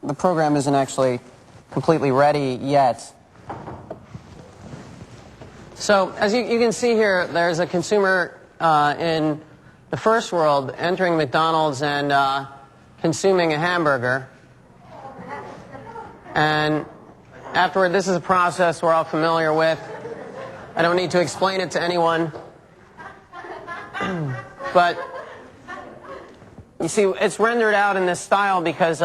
the program isn't actually completely ready yet. So as you can see here, there's a consumer in the first world entering McDonald's and consuming a hamburger. And afterward, this is a process we're all familiar with. I don't need to explain it to anyone. But you see, it's rendered out in this style because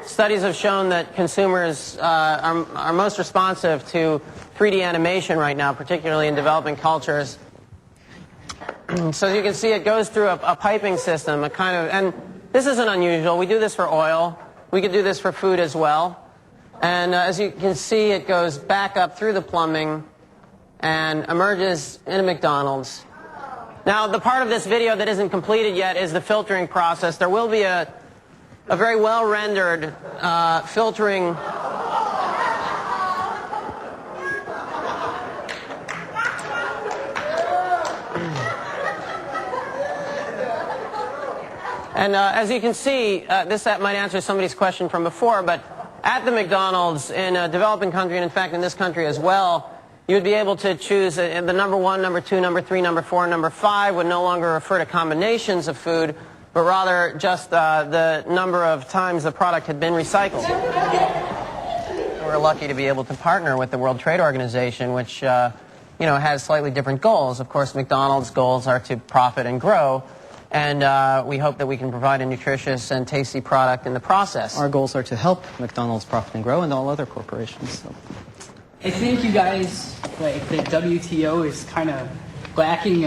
studies have shown that consumers are most responsive to 3D animation right now, particularly in developing cultures. So as you can see, it goes through a piping system, and this isn't unusual. We do this for oil. We could do this for food as well. And as you can see, it goes back up through the plumbing and emerges in a McDonald's. Now, the part of this video that isn't completed yet is the filtering process. There will be a very well-rendered filtering and as you can see, this might answer somebody's question from before, but at the McDonald's in a developing country, and in fact in this country as well, you would be able to choose the number 1, number 2, number 3, number 4, and number 5 would no longer refer to combinations of food, but rather just the number of times the product had been recycled. We're lucky to be able to partner with the World Trade Organization, which has slightly different goals. Of course, McDonald's goals are to profit and grow, and we hope that we can provide a nutritious and tasty product in the process. Our goals are to help McDonald's profit and grow and all other corporations. So. I think you guys, like, the WTO is kind of lacking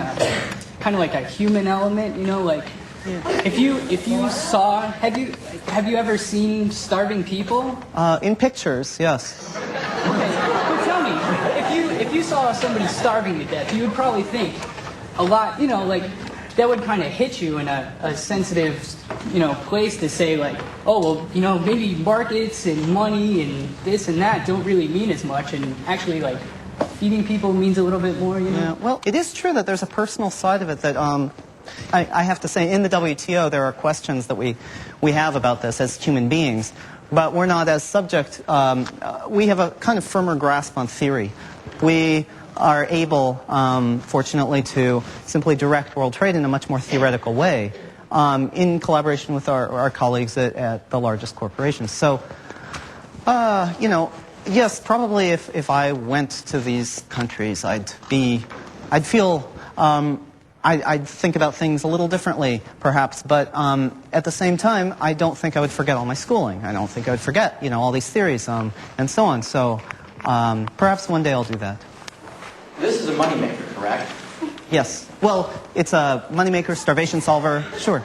kind of like a human element, like, if you saw, have you ever seen starving people? In pictures, yes. Okay, but tell me, if you saw somebody starving to death, you would probably think a lot, like, that would kind of hit you in a sensitive, place to say, like, oh, well, maybe markets and money and this and that don't really mean as much, and actually, like, feeding people means a little bit more, Yeah, well, it is true that there's a personal side of it that, I have to say, in the WTO, there are questions that we have about this as human beings, but we're not as subject. We have a kind of firmer grasp on theory. We are able, fortunately, to simply direct world trade in a much more theoretical way in collaboration with our colleagues at the largest corporations. So, yes, probably if I went to these countries, I'd feel, I'd think about things a little differently, perhaps, but at the same time, I don't think I would forget all my schooling. I don't think I would forget, all these theories and so on. So perhaps one day I'll do that. This is a moneymaker, correct? Yes. Well, it's a moneymaker, starvation solver, sure.